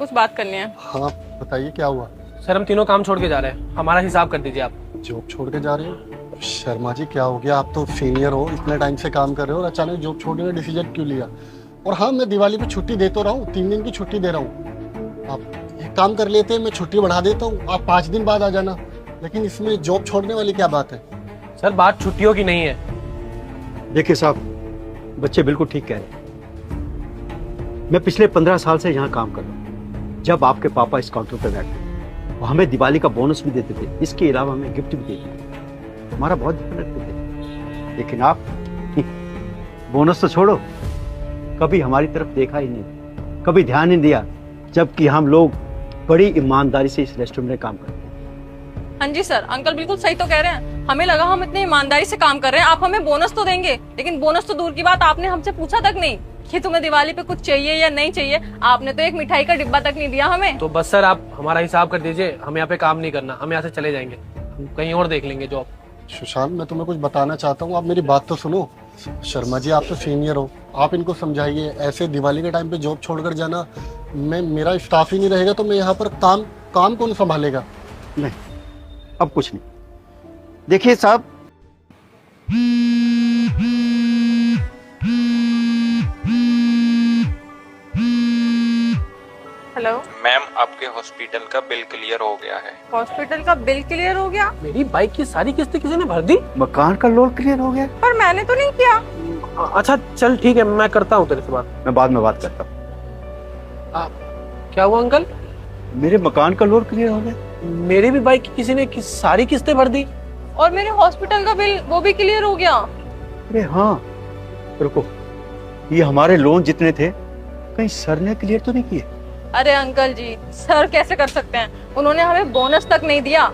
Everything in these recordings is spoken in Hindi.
कुछ बात करनी है। हाँ बताइए क्या हुआ। सर हम तीनों काम छोड़ के जा रहे हैं, हमारा हिसाब कर दीजिए आप। जॉब छोड़ के जा रहे हो? शर्मा जी क्या हो गया, आप तो सीनियर हो, इतने टाइम से काम कर रहे हो और अचानक जॉब छोड़ने का डिसीजन क्यों लिया? और हाँ मैं दिवाली पे छुट्टी दे तो रहा हूँ, 3 दिन की छुट्टी दे रहा हूँ। आप एक काम कर लेते हैं, मैं छुट्टी बढ़ा देता हूँ, आप 5 दिन बाद आ जाना। लेकिन इसमें जॉब छोड़ने वाली क्या बात है? सर बात छुट्टियों की नहीं है। देखिए साहब, बच्चे बिल्कुल ठीक कह रहे हैं। मैं पिछले 15 साल से यहाँ काम कर रहा हूँ। जब आपके पापा इस काउंटर पर बैठते वो हमें दिवाली का बोनस भी देते थे, इसके अलावा हमें गिफ्ट भी देते थे, हमारा बहुत ध्यान रखते थे। लेकिन आप बोनस तो छोड़ो, कभी हमारी तरफ देखा ही नहीं, कभी ध्यान नहीं दिया, जबकि हम लोग बड़ी ईमानदारी से इस रेस्टोरेंट में काम करते हैं। हाँ जी सर, अंकल बिल्कुल सही तो कह रहे हैं। हमें लगा हम इतनी ईमानदारी से काम कर रहे हैं, आप हमें बोनस तो देंगे, लेकिन बोनस तो दूर की बात, आपने हमसे पूछा तक नहीं कि तुम्हें दिवाली पे कुछ चाहिए या नहीं चाहिए। आपने तो एक मिठाई का डिब्बा तक नहीं दिया हमें। तो बस सर आप हमारा हिसाब कर दीजिए, हम यहाँ पे काम नहीं करना, हम यहाँ से चले जाएंगे, हम कहीं और देख लेंगे जॉब। सुशांत मैं तुम्हें कुछ बताना चाहता हूँ, आप मेरी बात तो सुनो। शर्मा जी आप तो सीनियर हो, आप इनको समझाइए। ऐसे दिवाली के टाइम पे जॉब छोड़कर जाना, मैं मेरा स्टाफ ही नहीं रहेगा तो मैं यहाँ पर काम कौन संभालेगा? नहीं, अब कुछ नहीं। देखिए साहब, हेलो मैम, आपके हॉस्पिटल का बिल क्लियर हो गया है। हॉस्पिटल का बिल क्लियर हो गया? मेरी बाइक की सारी किस्तें किसी ने भर दी? मकान का लोन क्लियर हो गया। पर मैंने तो नहीं किया। अच्छा चल ठीक है, मैं करता हूँ तेरे से बात। मैं बाद में बात करता हूँ। क्या हुआ अंकल? मेरे मकान का लोन क्लियर हो गया। मेरी भी बाइक की किसी ने सारी किस्तें भर दी। और मेरे हॉस्पिटल का बिल वो भी क्लियर हो गया। अरे हाँ, रुको, ये हमारे लोन जितने थे कहीं सर ने क्लियर तो नहीं किए? अरे अंकल जी, सर कैसे कर सकते हैं, उन्होंने हमें बोनस तक नहीं दिया।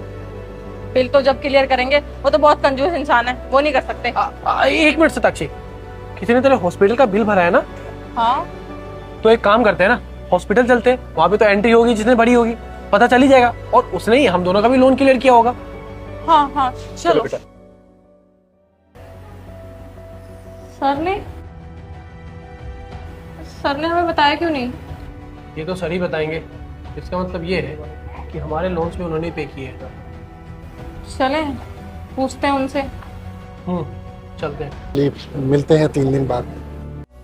बिल तो जब क्लियर करेंगे, वो तो बहुत कंजूस इंसान है, वो नहीं कर सकते। 1 मिनट साक्षी, किसी ने तेरे हॉस्पिटल का बिल भरा है ना? हाँ तो एक काम करते हैं ना, हॉस्पिटल चलते हैं, वहाँ पे तो एंट्री होगी जिसने भरी होगी, पता चल ही जाएगा, और उसने ही हम दोनों का भी लोन क्लियर किया होगा। हाँ हाँ चलो। बेटा। सर ने हमें बताया क्यों नहीं? ये तो सर ही बताएंगे, इसका मतलब ये है कि हमारे लोन्स भी उन्होंने पे किए हैं। चलें पूछते हैं उनसे। चलते हैं। मिलते हैं 3 दिन बाद।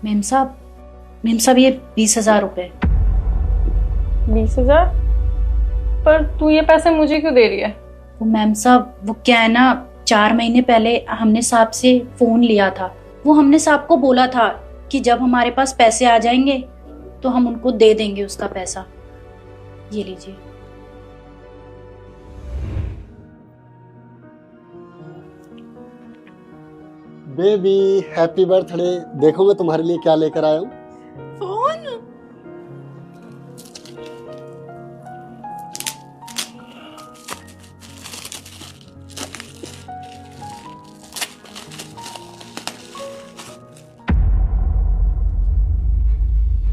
मेम साहब ये 20,000 रुपए। 20,000? पर तू ये पैसे मुझे क्यों दे रही है? वो मैम साहब, वो क्या है ना, 4 महीने पहले हमने साहब से फोन लिया था। वो हमने साहब को बोला था कि जब हमारे पास पैसे आ जाएंगे तो हम उनको दे देंगे उसका पैसा। ये लीजिए। बेबी हैप्पी बर्थडे, देखो मैं तुम्हारे लिए क्या लेकर आया हूँ। फोन?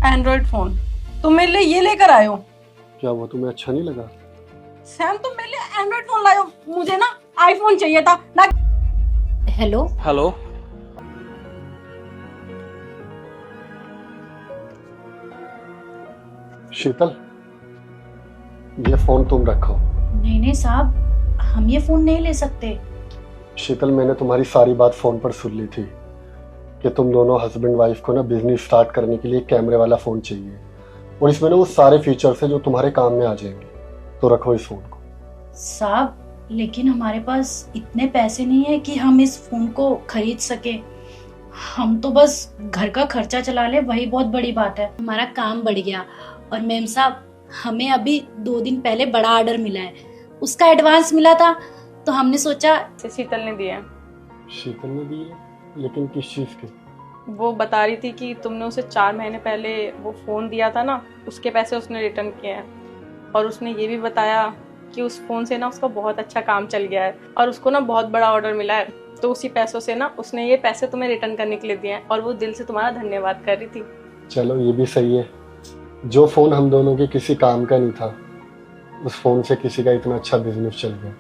एंड्रॉइड फोन तुम मेरे लिए ये लेकर आए हो? क्या वो तुम्हें अच्छा नहीं लगा? सैम तुम मेरे लिए एंड्रॉइड फोन लाए हो, मुझे ना आईफोन चाहिए था ना। हेलो हेलो, शीतल, ये फोन तुम रखो। नहीं साहब, हम ये फोन नहीं ले सकते। शीतल मैंने तुम्हारी सारी बात फोन पर सुन ली थी कि तुम दोनों हस्बैंड वाइफ को ना बिजनेस स्टार्ट करने के लिए कैमरे वाला फोन चाहिए, और इसमें ना वो सारे फीचर्स हैं जो तुम्हारे काम में आ जाएंगे। तो रखो इस फोन को। साहब लेकिन हमारे पास इतने पैसे नहीं है कि हम इस फोन को खरीद सके। हम तो बस घर का खर्चा चला ले, वही बहुत बड़ी बात है। हमारा काम बढ़ गया, और मैम साहब हमें अभी 2 दिन पहले बड़ा ऑर्डर मिला है, उसका एडवांस मिला था, तो हमने सोचा। शीतल ने दिए। शीतल ने दिए? लेकिन किस चीज के? वो बता रही थी कि तुमने उसे 4 महीने पहले वो फोन दिया था ना, उसके पैसे उसने रिटर्न किए हैं। और उसने ये भी बताया कि उस फोन से ना उसका बहुत अच्छा काम चल गया है, और उसको ना बहुत बड़ा ऑर्डर मिला है, तो उसी पैसों से ना उसने ये पैसे तुम्हें रिटर्न करने के लिए दिए हैं, और वो दिल से तुम्हारा धन्यवाद कर रही थी। चलो ये भी सही है, जो फोन हम दोनों के किसी काम का नहीं था, उस फोन से किसी का इतना अच्छा बिजनेस चल गया।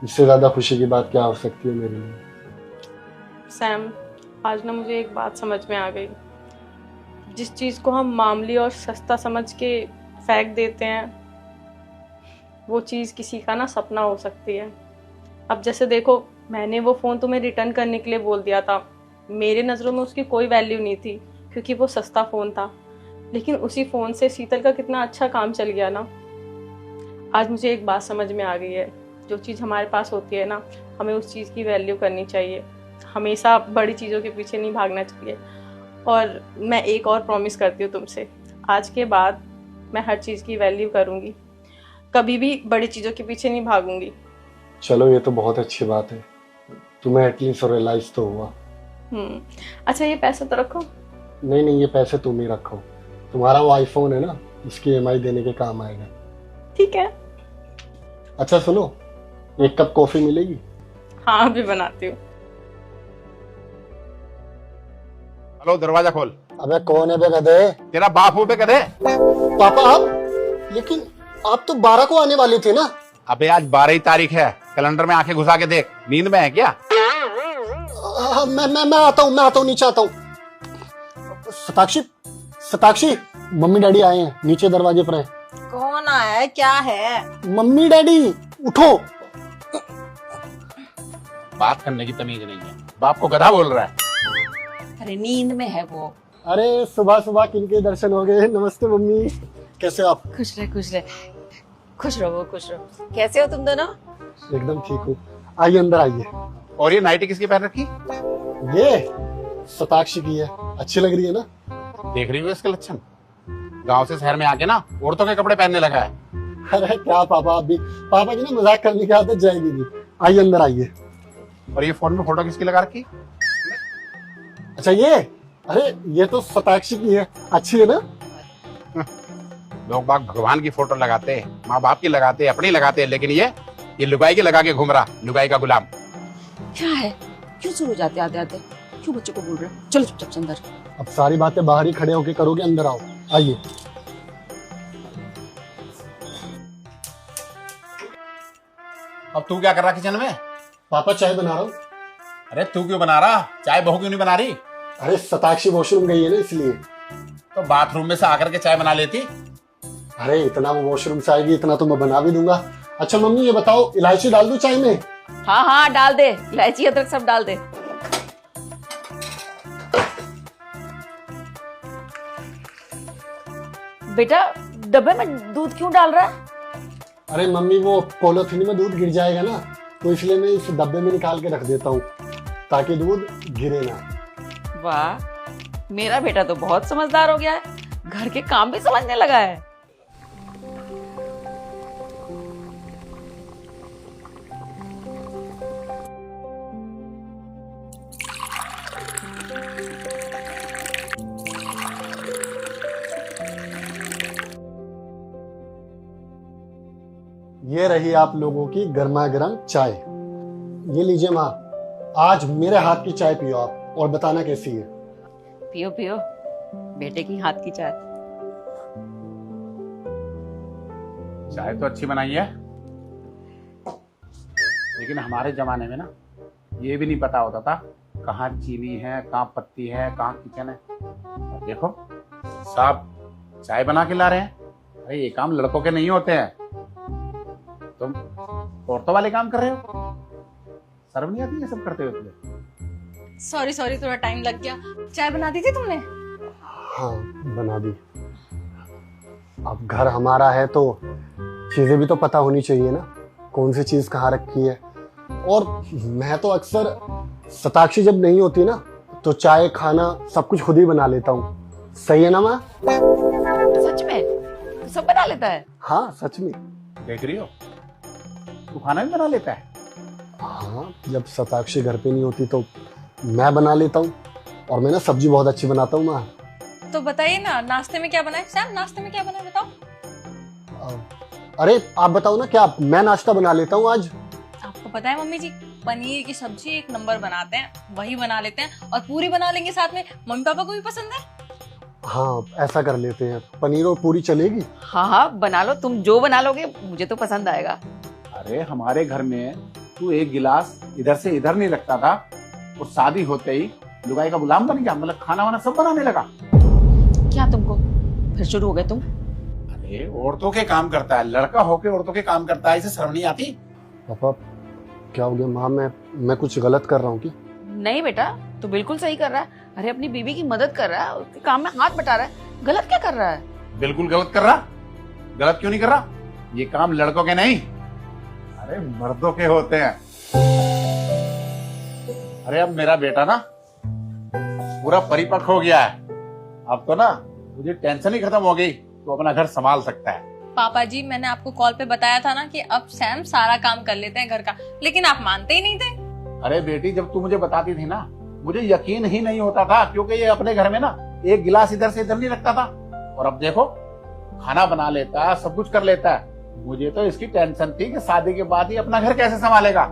इससे ज्यादा खुशी की बात क्या हो सकती है मेरे लिए? सैम, आज ना मुझे एक बात समझ में आ गई। जिस चीज़ को हम मामूली और सस्ता समझ के फेंक देते हैं, वो चीज़ किसी का ना सपना हो सकती है। अब जैसे देखो, मैंने वो फ़ोन तुम्हें रिटर्न करने के लिए बोल दिया था, मेरे नज़रों में उसकी कोई वैल्यू नहीं थी क्योंकि वो सस्ता फ़ोन था, लेकिन उसी फ़ोन से शीतल का कितना अच्छा काम चल गया ना। आज मुझे एक बात समझ में आ गई है, जो चीज़ हमारे पास होती है ना, हमें उस चीज़ की वैल्यू करनी चाहिए, हमेशा बड़ी चीज़ों के पीछे नहीं भागना चाहिए। और मैं एक और प्रॉमिस करती हूँ तुमसे, आज के बाद मैं हर चीज़ की वैल्यू करूँगी, कभी भी बड़ी चीज़ों के पीछे नहीं भागूंगी। चलो ये तो बहुत अच्छी बात है, तुम्हें एटलीस्ट रियलाइज तो हुआ। अच्छा ये पैसे तो रखो। नहीं नहीं, ये पैसे तुम ही रखो, तुम्हारा वो आईफोन है ना, इसकी EMI देने के काम आएगा। ठीक है। अच्छा सुनो, एक कप कॉफी मिलेगी? हाँ अभी बनाती हूँ। हेलो, दरवाजा खोल। अबे कौन है बे गधे? तेरा बाप हूँ बे गधे। पापा आप, लेकिन आप तो 12 को आने वाले थे ना? अबे आज 12 तारीख है, कैलेंडर में आंखें घुसा के देख, नींद में है क्या? मैं आता हूँ, नीचे आता हूँ। सताक्षी, मम्मी डैडी आए हैं, नीचे दरवाजे पर हैं। कौन आया है, क्या है? मम्मी डैडी उठो। बात करने की तमीज नहीं है, बाप को गधा बोल रहा है। अरे नींद में है वो। अरे सुबह सुबह किनके दर्शन हो गए। नमस्ते मम्मी, कैसे हो आप? खुश रहे खुश रहे, खुश रहो खुश रहो। कैसे हो तुम दोनों? एकदम ठीक हूँ, आइए अंदर आइए। और ये नाइटी किसकी पहन रखी? ये सताक्षी की है, अच्छी लग रही है ना? देख रही हो इसके लक्षण, गांव से शहर में आके ना औरतों के कपड़े पहनने लगा है। अरे क्या पापा, अभी पापा की ना मजाक करने की आदत जाएगी नहीं। आइए अंदर आइए। और ये फोन में फोटो किसकी लगा रखी? अच्छा ये, अरे ये तो सताक्षी की है, अच्छी है ना? लोग बाग भगवान की फोटो लगाते हैं, माँ बाप की लगाते हैं, अपनी लगाते हैं, लेकिन ये लुगाई की लगा के घूम रहा, लुगाई का गुलाम। क्या है, क्यों शुरू हो जाते आते आते, क्यों बच्चों को बोल रहे हो? चलो चुपचाप से अंदर। अब सारी बातें बाहर ही खड़े होके करोगे, अंदर आओ, आइए। अब तू क्या कर रहा किचन में? पापा चाय बना रहा हूँ। अरे तू क्यों बना रहा, चाय बहू क्यों नहीं बना रही? अरे सताक्षी वॉशरूम गई है ना, इसलिए। तो बाथरूम में से आकर के चाय बना लेती। अरे इतना वो वॉशरूम से आएगी, इतना तो मैं बना भी दूंगा। अच्छा मम्मी ये बताओ, इलायची डाल दूं चाय में? हाँ हाँ डाल दे, इलायची अदरक सब डाल दे। बेटा डब्बे में दूध क्यों डाल रहा है? अरे मम्मी वो पॉलिथीन में दूध गिर जाएगा ना, तो इसलिए मैं इस डब्बे में निकाल के रख देता हूँ ताकि दूध गिरे ना। वाह, मेरा बेटा तो बहुत समझदार हो गया है, घर के काम भी समझने लगा है। ये रही आप लोगों की गर्मा गर्म चाय। ये लीजिए माँ, आज मेरे हाथ की चाय पियो आप और बताना कैसी है। पियो पियो, बेटे की हाथ की चाय। चाय तो अच्छी बनाई है, लेकिन हमारे जमाने में ना ये भी नहीं पता होता था कहाँ चीनी है, कहाँ पत्ती है, कहाँ किचन है। और देखो साहब चाय बना के ला रहे हैं। अरे ये काम लड़कों के नहीं होते हैं, तुम औरतों वाले काम कर रहे हो। शर्म नहीं आती ये सब करते हुए तुम्हें? सॉरी थोड़ा टाइम लग गया। चाय बना दी थी तुमने? हाँ बना दी। अब घर हमारा है तो चीजें भी तो पता होनी चाहिए ना, कौन सी चीज कहाँ रखी है। और मैं तो अक्सर सताक्षी जब नहीं होती ना, तो चाय खाना सब कुछ खुद ही बना लेता हूँ। सही है ना माँ? सच में सब बना लेता है? हाँ सच में। देख रही हो, तू खाना भी बना लेता है। हाँ जब सताक्षी घर पे नहीं होती तो मैं बना लेता हूँ, और मैं ना सब्जी बहुत अच्छी बनाता हूँ माँ। तो बताइए ना, नाश्ते में क्या बनाए? सैम नाश्ते में क्या बनाए बताओ। अरे आप बताओ ना, क्या मैं नाश्ता बना लेता हूँ आज। आपको पता है मम्मी जी, पनीर की सब्जी एक नंबर बनाते हैं, वही बना लेते हैं, और पूरी बना लेंगे साथ में, मम्मी पापा को भी पसंद है। हाँ ऐसा कर लेते हैं, पनीर और पूरी चलेगी। हाँ हाँ बना लो, तुम जो बना लोगे मुझे तो पसंद आएगा। अरे हमारे घर में तू एक गिलास इधर से इधर नहीं रखता था, और शादी होते ही लुगाई का गुलाम बन गया, मतलब खाना वाना सब बनाने लगा। क्या तुमको फिर शुरू हो गए तुम? अरे अरे औरतों के काम करता है, लड़का होके औरतों के काम करता है, इसे शर्म नहीं आती? पापा क्या हो गया माँ, मैं कुछ गलत कर रहा हूँ क्या? नहीं बेटा, तू बिल्कुल सही कर रहा है। अरे अपनी बीवी की मदद कर रहा है, उसके काम में हाथ बटा रहा है, गलत क्या कर रहा है? बिल्कुल गलत कर रहा। गलत क्यों नहीं कर रहा? ये काम लड़कों के नहीं, अरे मर्दों के होते हैं। अरे अब मेरा बेटा ना पूरा परिपक्व हो गया है, अब तो ना मुझे टेंशन ही खत्म हो गई, तो अपना घर संभाल सकता है। पापा जी, मैंने आपको कॉल पे बताया था ना कि अब सैम सारा काम कर लेते हैं घर का, लेकिन आप मानते ही नहीं थे। अरे बेटी, जब तू मुझे बताती थी ना, मुझे यकीन ही नहीं होता था, क्योंकि ये अपने घर में ना एक गिलास इधर से इधर नहीं रखता था, और अब देखो खाना बना लेता है, सब कुछ कर लेता है। मुझे तो इसकी टेंशन थी कि शादी के बाद ही अपना घर कैसे संभालेगा,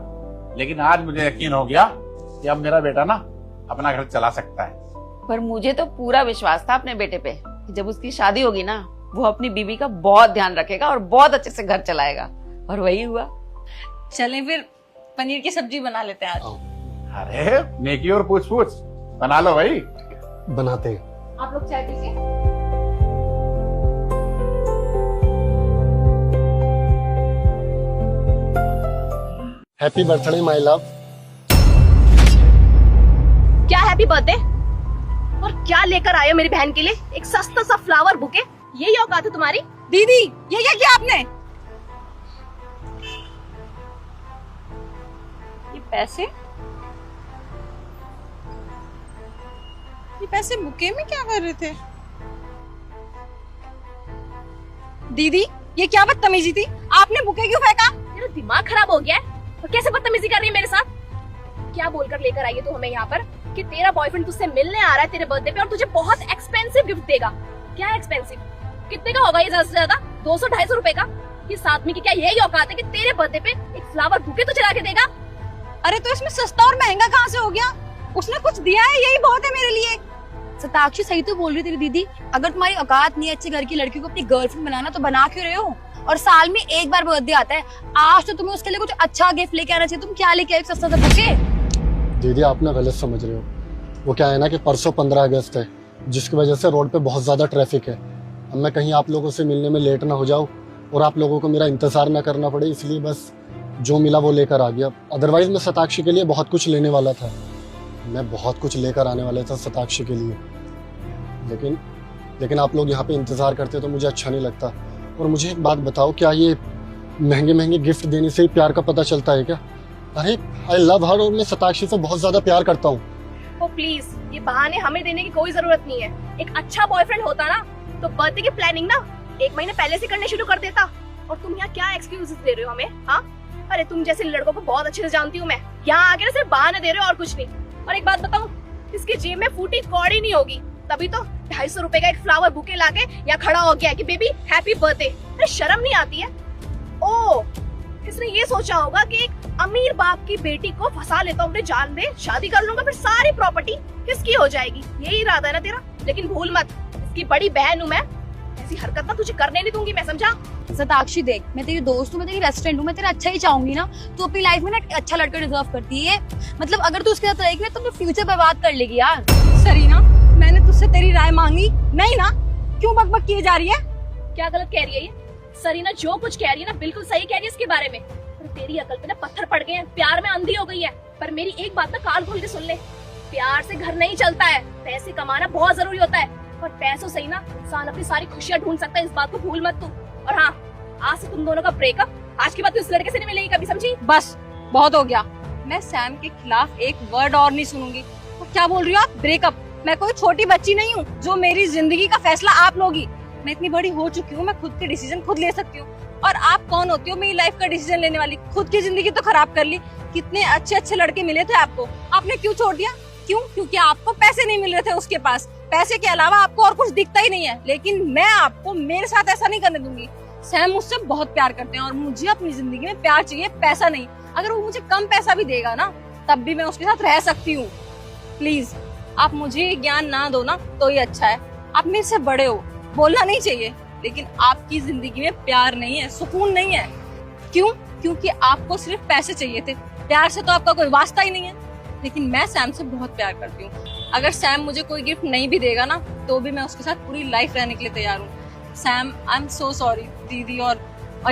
लेकिन आज मुझे यकीन हो गया कि अब मेरा बेटा ना अपना घर चला सकता है। पर मुझे तो पूरा विश्वास था अपने बेटे पे कि जब उसकी शादी होगी ना, वो अपनी बीवी का बहुत ध्यान रखेगा और बहुत अच्छे से घर चलाएगा, और वही हुआ। चलें फिर पनीर की सब्जी बना लेते हैं आज। अरे नेकी और पूछ पूछ, बना लो भाई। बनाते हैं। आप लोग चाय पीजिए। Happy birthday my love. क्या हैप्पी बर्थडे? और क्या लेकर आए हो मेरी बहन के लिए? एक सस्ता सा फ्लावर बुके? यही औकात है तुम्हारी? दीदी, ये क्या किया आपने? ये पैसे बुके में क्या कर रहे थे? दीदी, ये क्या बदतमीजी थी? आपने बुके क्यों फेंका? तेरा दिमाग खराब हो गया है? और कैसे बदतमीजी कर रही है मेरे साथ? क्या बोलकर लेकर आई है तू हमें यहाँ पर कि तेरा बॉयफ्रेंड तुझसे मिलने आ रहा है तेरे बर्थडे पे और तुझे बहुत एक्सपेंसिव गिफ्ट देगा? क्या एक्सपेंसिव? कितने का होगा ये ज्यादा से ज्यादा? 200-250 रुपए का? इस आदमी की क्या यही औकात है कि तेरे बर्थडे पे एक फ्लावर बुके तुझे ला के देगा? अरे तो इसमें सस्ता और महंगा कहाँ से हो गया? उसने कुछ दिया है, यही बहुत है मेरे लिए। सताक्षी सही तो बोल रही तेरी दीदी। अगर तुम्हारी औकात नहीं अच्छे घर की लड़की को अपनी गर्लफ्रेंड बनाना तो बना क्यों रहे हो? और साल में एक बार बर्थडे आता है, आज तो तुम्हें उसके लिए कुछ अच्छा गिफ्ट लेके आना चाहिए। तुम क्या लेके आए? सस्ता सा बुके? दीदी आप ना गलत समझ रहे हो। वो क्या है ना कि परसों 15 अगस्त है, जिसकी वजह से रोड पे बहुत ज्यादा ट्रैफिक है। अब मैं कहीं आप लोगों से मिलने में लेट ना हो जाऊँ और आप लोगों को मेरा इंतजार ना करना पड़े, इसलिए बस जो मिला वो लेकर आ गया। अदरवाइज मैं सताक्षी के लिए बहुत कुछ लेने वाला था, मैं बहुत कुछ लेकर आने वाला था सताक्षी के लिए, लेकिन आप लोग यहाँ पे इंतजार करते तो मुझे अच्छा नहीं लगता। और मुझे एक बात बताओ, क्या ये महंगे महंगे गिफ्ट देने से ही प्यार का पता चलता है क्या? अरे आई लव हर और मैं सताक्षी से बहुत ज्यादा प्यार करता हूँ। ओ प्लीज, ये बहाने हमें देने की कोई जरूरत नहीं है। एक अच्छा बॉयफ्रेंड होता ना तो बर्थडे की प्लानिंग ना 1 महीने पहले से करने शुरू कर देता। और तुम यहाँ क्या एक्सक्यूजेस दे रहे हो हमें? हाँ, अरे तुम जैसे लड़कों को बहुत अच्छे से जानती हूँ मैं। यहाँ आके ना सिर्फ बहाने दे रहे हो और कुछ नहीं। और एक बात बताऊँ, इसकी जेब में फूटी कौड़ी नहीं होगी, तभी तो 250 रुपए का एक फ्लावर बुके लाके यहाँ खड़ा हो गया कि बेबी हैप्पी बर्थडे। अरे शर्म नहीं आती है? ओ, इसने ये सोचा होगा कि एक अमीर बाप की बेटी को फंसा लेता हूँ अपने जाल में, शादी कर लूंगा, फिर सारी प्रॉपर्टी किसकी हो जाएगी? यही इरादा है ना तेरा? लेकिन भूल मत, इसकी बड़ी बहन हूँ मैं, ऐसी हरकत ना तुझे करने नहीं दूंगी मैं, समझा? सताक्षी देख, मैं तेरी दोस्त हूँ, मैं तेरी रेस्ट फ्रेंड हूँ, मैं तेरा अच्छा ही चाहूंगी ना। तू अपनी लाइफ में ना एक अच्छा लड़का डिजर्व करती है। मतलब अगर तू उसके साथ रहेगी ना तो अपना फ्यूचर बर्बाद कर लेगी यार। सरीना, मैंने तुझसे तेरी राय मांगी नहीं ना, क्यों बकबक किए जा रही है? क्या गलत कह रही है ये? सरीना जो कुछ कह रही है ना बिल्कुल सही कह रही है इसके बारे में। पर तेरी अकल पे ना पत्थर पड़ गए हैं, प्यार में अंधी हो गई है। पर मेरी एक बात ना कान खोल के सुन ले, प्यार से घर नहीं चलता है, पैसे कमाना बहुत जरूरी होता है। पर पैसों से ही ना इंसान अपनी सारी खुशियां ढूंढ सकता है, इस बात को भूल मत तू। और हाँ, आज से तुम दोनों का ब्रेकअप, आज के बाद तू इस लड़के से नहीं मिलेगी कभी, समझी? बस बहुत हो गया, मैं सैम के खिलाफ एक वर्ड और नहीं सुनूंगी। और क्या बोल रही हो आप? ब्रेकअप? मैं कोई छोटी बच्ची नहीं हूँ जो मेरी जिंदगी का फैसला आप लोगी। मैं इतनी बड़ी हो चुकी हूँ, मैं खुद के डिसीजन खुद ले सकती हूँ। और आप कौन होती हो मेरी लाइफ का डिसीजन लेने वाली? खुद की जिंदगी तो खराब कर ली। कितने अच्छे अच्छे लड़के मिले थे आपको, आपने क्यों छोड़ दिया? क्यों? क्योंकि आपको पैसे नहीं मिल रहे थे उसके पास। पैसे के अलावा आपको और कुछ दिखता ही नहीं है। लेकिन मैं आपको मेरे साथ ऐसा नहीं करने दूंगी। सैम मुझसे बहुत प्यार करते हैं और मुझे अपनी जिंदगी में प्यार चाहिए, पैसा नहीं। अगर वो मुझे कम पैसा भी देगा ना तब भी मैं उसके साथ रह सकती हूँ। प्लीज आप मुझे ज्ञान ना दो ना तो ही अच्छा है। आप मेरे से बड़े हो, बोलना नहीं चाहिए, लेकिन आपकी जिंदगी में प्यार नहीं है, सुकून नहीं है। क्यों? क्योंकि आपको सिर्फ पैसे चाहिए थे, प्यार से तो आपका कोई वास्ता ही नहीं है। लेकिन मैं सैम से बहुत प्यार करती हूँ। अगर सैम मुझे कोई गिफ्ट नहीं भी देगा ना तो भी मैं उसके साथ पूरी लाइफ रहने के लिए तैयार हूँ। Sam, I am so sorry दीदी और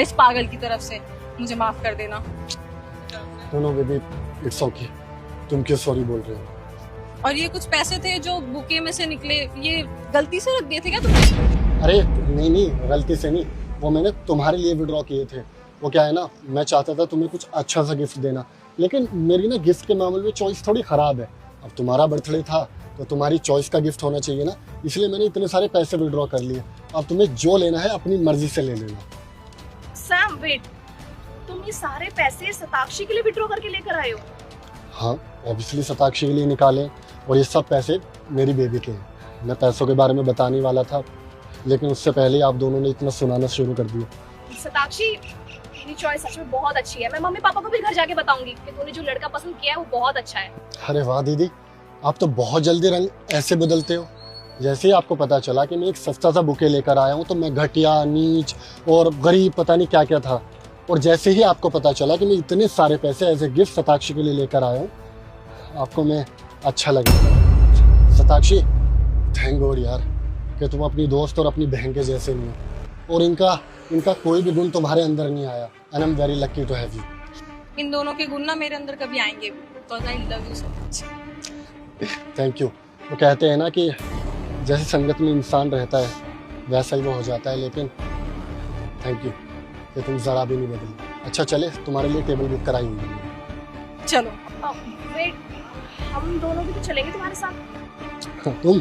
इस पागल की तरफ से, मुझे माफ कर देना। No baby, it's okay. तुम क्यों सॉरी बोल रहे हो? और ये कुछ पैसे थे जो बुके में से निकले, ये गलती से रख दिए थे क्या तुमने? अरे नहीं, गलती से नहीं, वो मैंने तुम्हारे लिए विड्रॉ किए थे। वो क्या है ना, मैं चाहता था तुम्हें कुछ अच्छा सा गिफ्ट देना, लेकिन मेरी ना गिफ्ट के मामले में चॉइस थोड़ी ख़राब है। अब तुम्हारा बर्थडे था तो तुम्हारी चॉइस का गिफ्ट होना चाहिए ना, इसलिए मैंने इतने सारे पैसे विड्रॉ कर लिए। अब तुम्हें जो लेना है अपनी मर्जी से ले लेना। सैम वेट, तुम ये सारे पैसे शताक्षी के लिए विड्रॉ करके लेकर आए हो? हाँ, ऑब्वियसली शताक्षी के लिए निकाले, और ये सब पैसे मेरी बेबी के हैं। मैं पैसों के बारे में बताने वाला था, लेकिन उससे पहले आप दोनों ने इतना सुनाना शुरू कर दिया। शताक्षी, तेरी चॉइस सच में बहुत अच्छी है। मैं मम्मी पापा को भी घर जाके बताऊंगी कि तूने जो लड़का पसंद किया है वो बहुत अच्छा है। अरे वाह दीदी, आप तो बहुत जल्दी रंग ऐसे बदलते हो। जैसे ही आपको पता चला कि मैं एक सस्ता सा बुके लेकर आया हूँ तो मैं घटिया, नीच और गरीब पता नहीं क्या क्या था, और जैसे ही आपको पता चला कि मैं इतने सारे पैसे एज ए गिफ्ट शताक्षी के लिए लेकर आया हूँ, आपको मैं अच्छा लगा। शताक्षी, थैंक गॉड यार कि तुम अपनी दोस्त और अपनी बहन के जैसे नहीं हो, और इनका कोई भी गुण तुम्हारे अंदर नहीं आया। And I am very lucky to have you. इन दोनों के गुण ना मेरे अंदर कभी आएंगे, because I love you so much. Thank you. वो कहते हैं ना कि जैसे संगत में इंसान रहता है वैसा ही वो हो जाता है, लेकिन थैंक यू कि तुम ज़रा भी नहीं बदली। अच्छा चले, तुम्हारे लिए टेबल बुक कराई हुई है। चलो। वेट, हम दोनों भी तो चलेंगे तुम्हारे साथ। तुम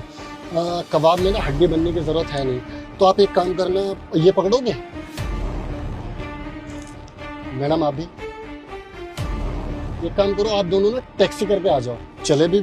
कबाब में ना हड्डी बनने की जरूरत है नहीं, तो आप एक काम करना, ये पकड़ोगे? मैडम आप भी एक काम करो, आप दोनों ना टैक्सी करके आ जाओ। चले भी